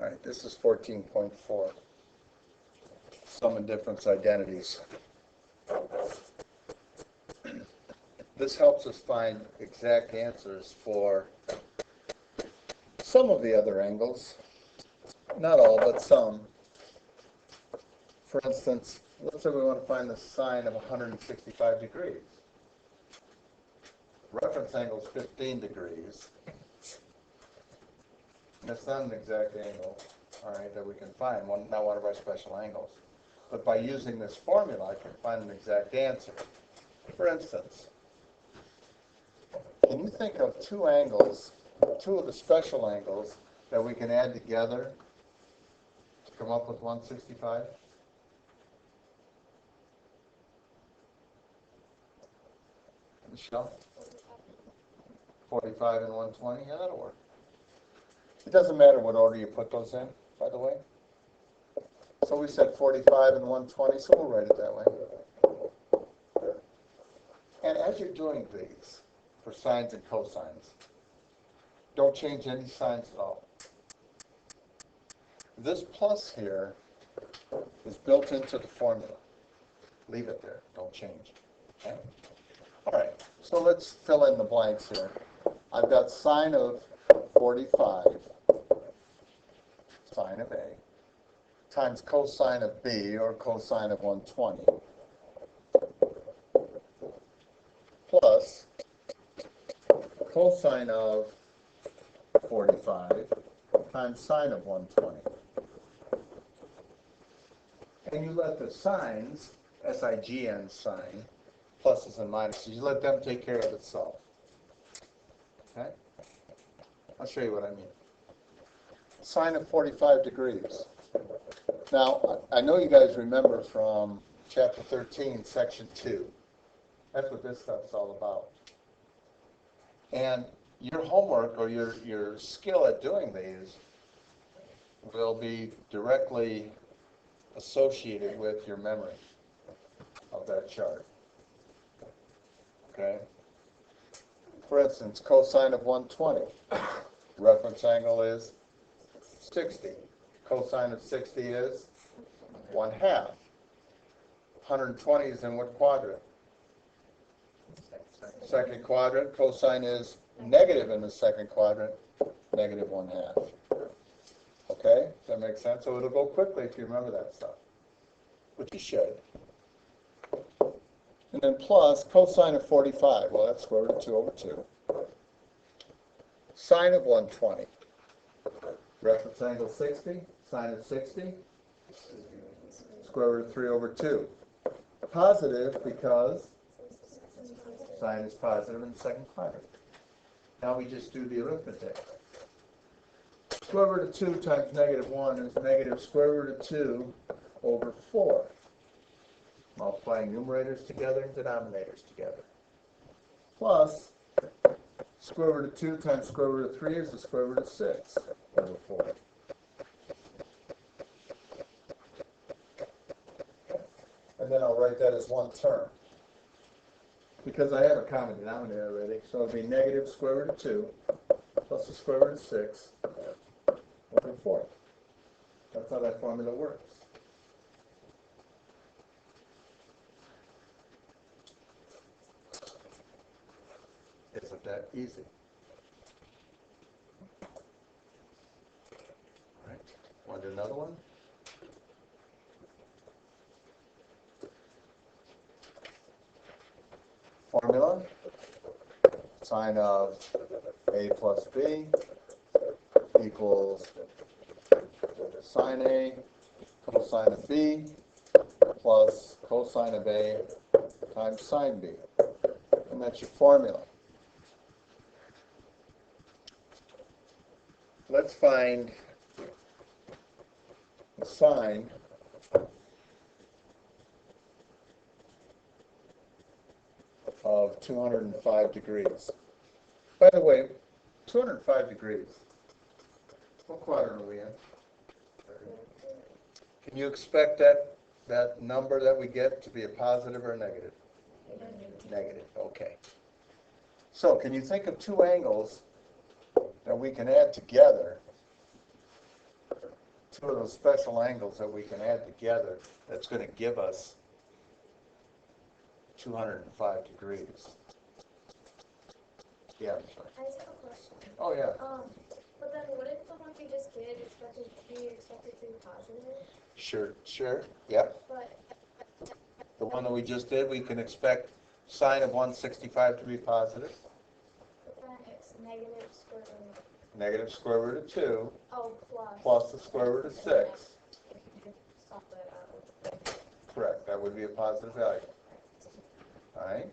All right, this is 14.4. Sum and difference identities. This helps us find exact answers for some of the other angles. Not all, but some. For instance, let's say we want to find the sine of 165 degrees. Reference angle is 15 degrees. That's not an exact angle, all right, that we can find, not one of our special angles. But by using this formula, I can find an exact answer. For instance, can you think of two angles, two of the special angles that we can add together to come up with 165? Michelle? 45 and 120? Yeah, that'll work. It doesn't matter what order you put those in, by the way. So we said 45 and 120, so we'll write it that way. And as you're doing these, for sines and cosines, don't change any signs at all. This plus here is built into the formula. Leave it there. Don't change. Okay? All right. So let's fill in the blanks here. I've got sine of 45, sine of A, times cosine of B, or cosine of 120, plus cosine of 45 times sine of 120. And you let the signs, S-I-G-N sign, pluses and minuses, you let them take care of itself. Okay? I'll show you what I mean. Sine of 45 degrees. Now, I know you guys remember from chapter 13, section 2. That's what this stuff's all about. And your homework or your skill at doing these will be directly associated with your memory of that chart. Okay? For instance, cosine of 120. Reference angle is 60. Cosine of 60 is 1/2. 120 is in what quadrant? Second quadrant. Cosine is negative in the second quadrant, negative 1/2. Okay? Does that make sense? So it'll go quickly if you remember that stuff, which you should. And then plus cosine of 45. Well, that's square root of 2 over 2. Sine of 120. Reference angle 60. Sine of 60. Square root of 3 over 2. Positive because sine is positive in the second quadrant. Now we just do the arithmetic. Square root of 2 times negative 1 is negative square root of 2 over 4. Multiplying numerators together and denominators together. Plus, square root of 2 times square root of 3 is the square root of 6 over 4. And then I'll write that as one term. Because I have a common denominator already, so it'll be negative square root of 2 plus the square root of 6 over 4. That's how that formula works. Isn't that easy? All right. Want to do another one? Formula. Sine of A plus B equals sine A cosine of B plus cosine of A times sine B. And that's your formula. Let's find the sine of 205 degrees. By the way, 205 degrees. What quadrant are we in? Can you expect that number that we get to be a positive or a negative? Negative, okay. So can you think of two angles that we can add together two of those special angles that we can add together that's going to give us 205 degrees. Yeah, I'm sorry. I just have a question. Oh, yeah. But then wouldn't the one we just did expected to be positive? Sure. Yep. But The one that we just did, we can expect sine of 165 to be positive. But then it's negative square root. Negative square root of 2. Oh, Plus the square root of 6. Stop that out. Correct. That would be a positive value. All right.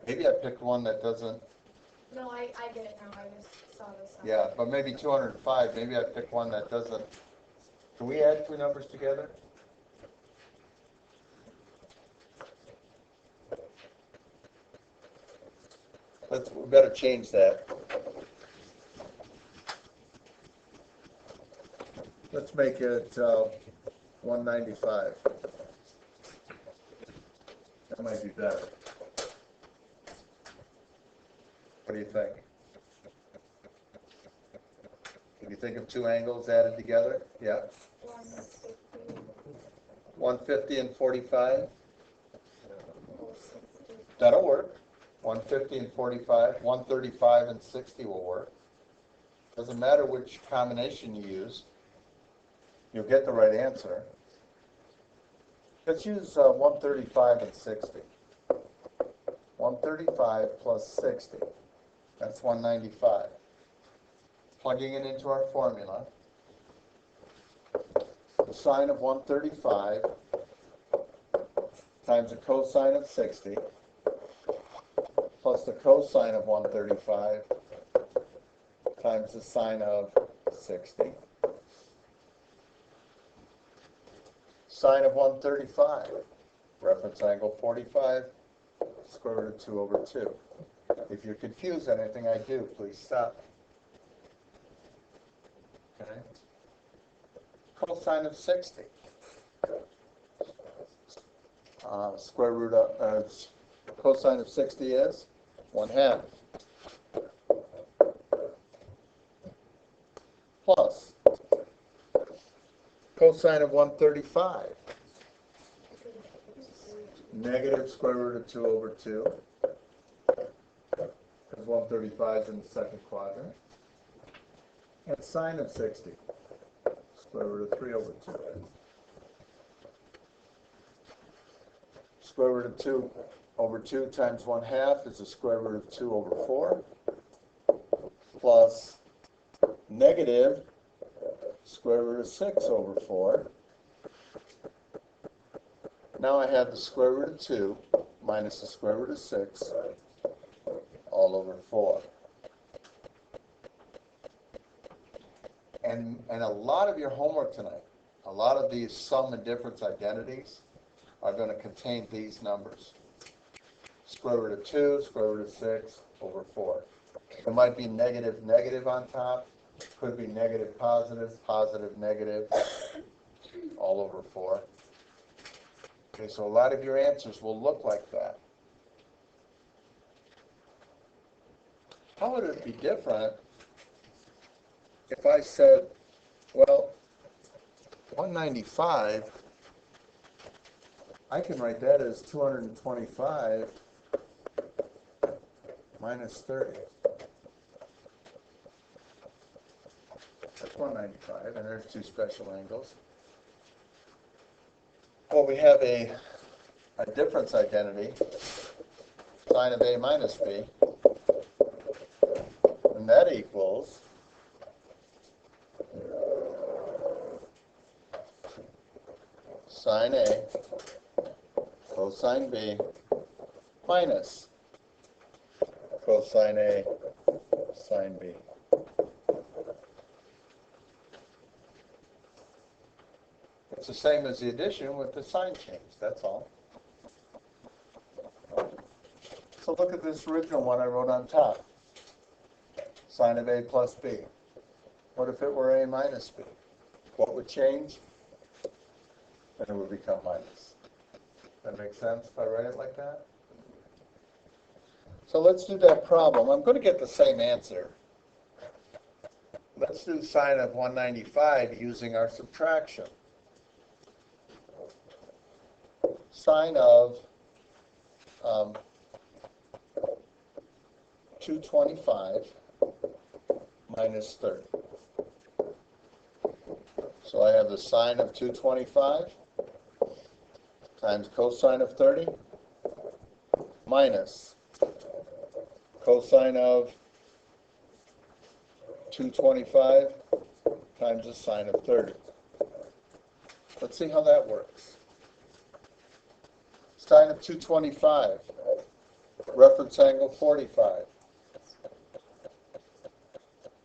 Maybe I picked one that doesn't. No, I get it now. I just saw this. Yeah, but maybe 205. Maybe I picked one that doesn't. Can we add two numbers together? We better change that. Let's make it 195. That might be better. What do you think? Can you think of two angles added together? Yeah. 150 and 45. That'll work. 150 and 45. 135 and 60 will work. Doesn't matter which combination you use. You'll get the right answer. Let's use 135 and 60. 135 plus 60. That's 195. Plugging it into our formula, the sine of 135 times the cosine of 60 plus the cosine of 135 times the sine of 60. Sine of 135, reference angle 45, square root of 2 over 2. If you're confused on anything I do, please stop me. Okay. Cosine of 60. Square root of cosine of 60 is 1/2. Plus cosine of 135. Negative square root of 2 over 2. Because 135 is in the second quadrant. And sine of 60. Square root of 3 over 2. Square root of 2 over 2 times 1/2 is the square root of 2 over 4. Plus negative square root of 6 over 4. Now I have the square root of 2 minus the square root of 6 all over 4. And a lot of your homework tonight, a lot of these sum and difference identities are going to contain these numbers. Square root of 2, square root of 6 over 4. There might be negative, negative on top. Could be negative, positive, positive, negative, all over 4. Okay, so a lot of your answers will look like that. How would it be different if I said, well, 195, I can write that as 225 minus 30. That's 195, and there's two special angles. Well, we have a difference identity, sine of A minus B, and that equals sine A cosine B minus cosine A sine B. It's the same as the addition with the sign change, that's all. So look at this original one I wrote on top. Sine of A plus B. What if it were A minus B? What would change? And it would become minus. That makes sense if I write it like that? So let's do that problem. I'm going to get the same answer. Let's do sine of 195 using our subtraction. Sine of 225 minus 30. So I have the sine of 225 times cosine of 30 minus cosine of 225 times the sine of 30. Let's see how that works. Sine of 225, reference angle 45,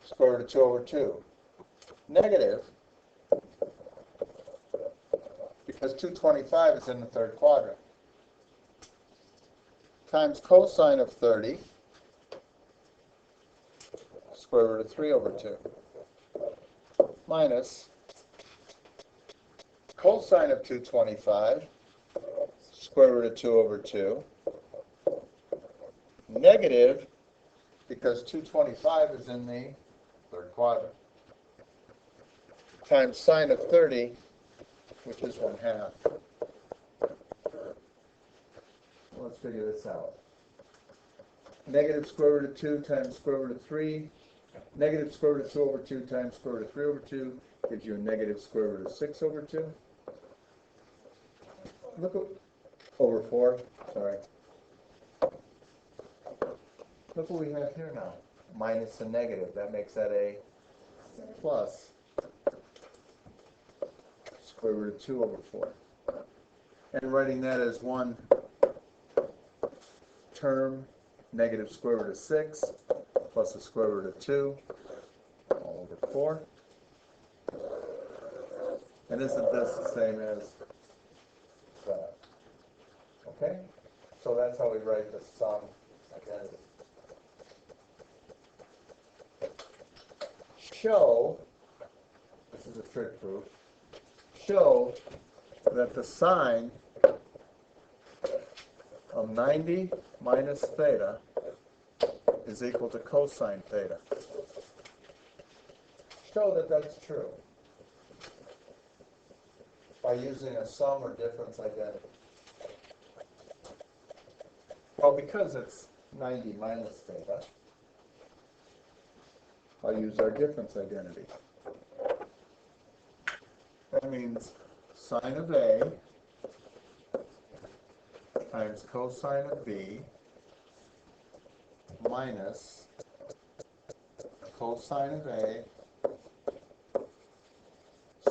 square root of 2 over 2. Negative, because 225 is in the third quadrant, times cosine of 30, square root of 3 over 2, minus cosine of 225, square root of 2 over 2, negative, because 225 is in the third quadrant, times sine of 30, which is 1/2. Let's figure this out. Negative square root of 2 times square root of 3, negative square root of 2 over 2 times square root of 3 over 2 gives you a negative square root of 6 over 2. Look at, over 4, sorry. Look what we have here now. Minus a negative. That makes that a plus square root of 2 over 4. And writing that as one term, negative square root of 6 plus the square root of 2 all over 4. And isn't this the same as that? Okay? So that's how we write the sum identity. Show, this is a trick proof, show that the sine of 90 minus theta is equal to cosine theta. Show that that's true by using a sum or difference identity. Well, because it's 90 minus theta, I'll use our difference identity. That means sine of A times cosine of B minus cosine of A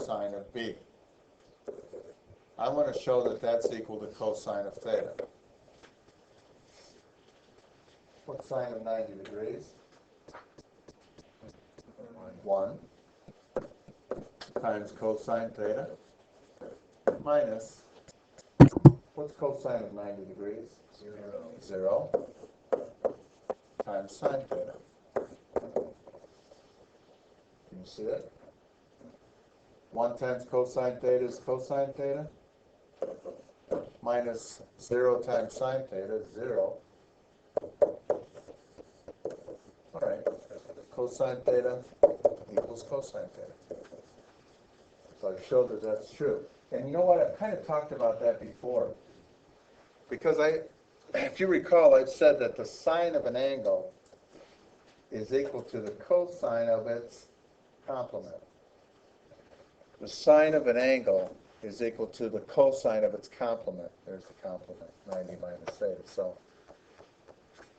sine of B. I want to show that that's equal to cosine of theta. What's sine of 90 degrees? 1 times cosine theta minus, what's cosine of 90 degrees? 0 times sine theta. Can you see it? 1 times cosine theta is cosine theta minus 0 times sine theta is 0. All right, cosine theta equals cosine theta. So I showed that that's true. And you know what? I've kind of talked about that before. Because if you recall, I've said that the sine of an angle is equal to the cosine of its complement. The sine of an angle is equal to the cosine of its complement. There's the complement, 90 minus theta. So,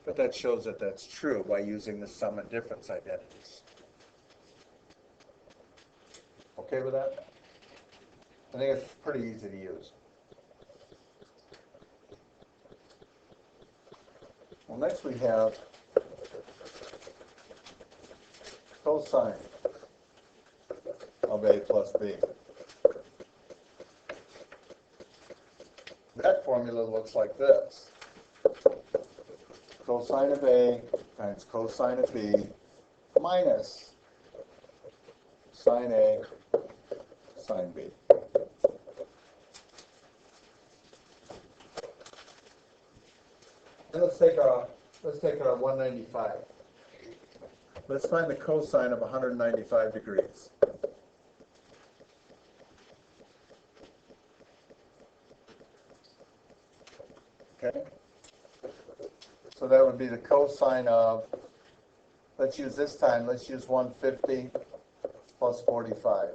but that shows that that's true by using the sum and difference identities. Okay with that? I think it's pretty easy to use. Well, next we have cosine of A plus B. That formula looks like this. Cosine of A times cosine of B minus sine A sine B. And let's take our 195. Let's find the cosine of 195 degrees. Okay? So that would be the cosine of, let's use this time, let's use 150 plus 45.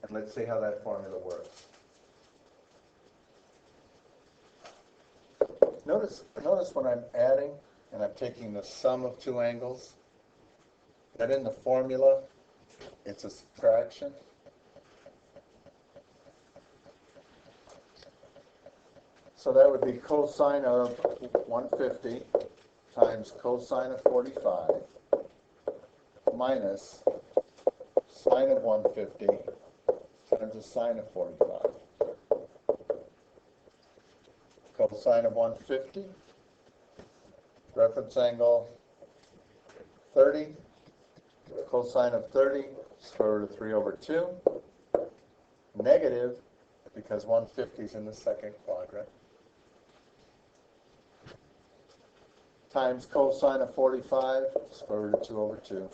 And let's see how that formula works. Notice when I'm adding and I'm taking the sum of two angles, that in the formula, it's a subtraction. So that would be cosine of 150 times cosine of 45 minus sine of 150 times the sine of 45. Cosine of 150, reference angle 30, cosine of 30, square root of 3 over 2, negative, because 150 is in the second quadrant, times cosine of 45, square root of 2 over 2.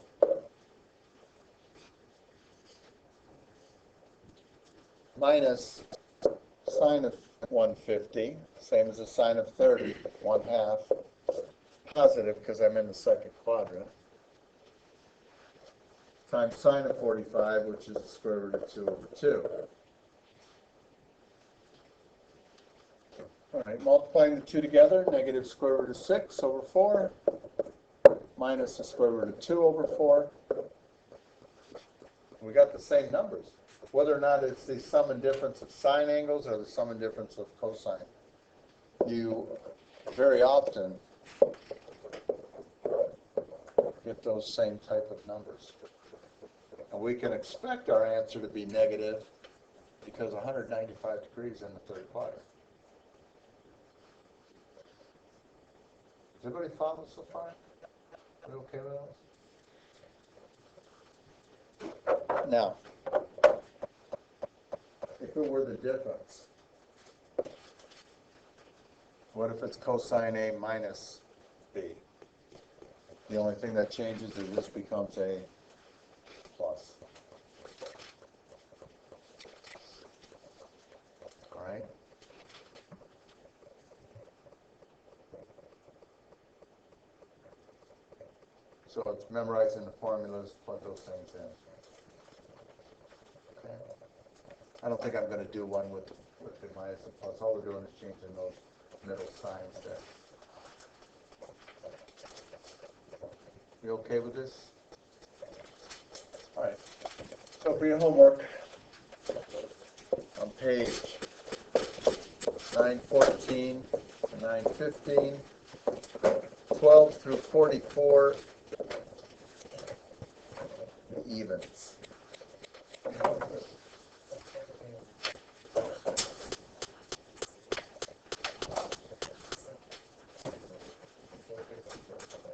Minus sine of 150, same as the sine of 30, 1/2, positive because I'm in the second quadrant, times sine of 45, which is the square root of 2 over 2. All right, multiplying the two together, negative square root of 6 over 4, minus the square root of 2 over 4. We got the same numbers. Whether or not it's the sum and difference of sine angles or the sum and difference of cosine, you very often get those same type of numbers. And we can expect our answer to be negative because 195 degrees in the third quadrant. Does everybody follow so far? Are we okay with those? Now, if it were the difference, what if it's cosine A minus B? The only thing that changes is this becomes a plus. All right? So it's memorizing the formulas, plug those things in. Okay. I don't think I'm going to do one with the minus and plus. All we're doing is changing those middle signs there. You okay with this? All right. So for your homework, on page 914, 915, 12 through 44, evens.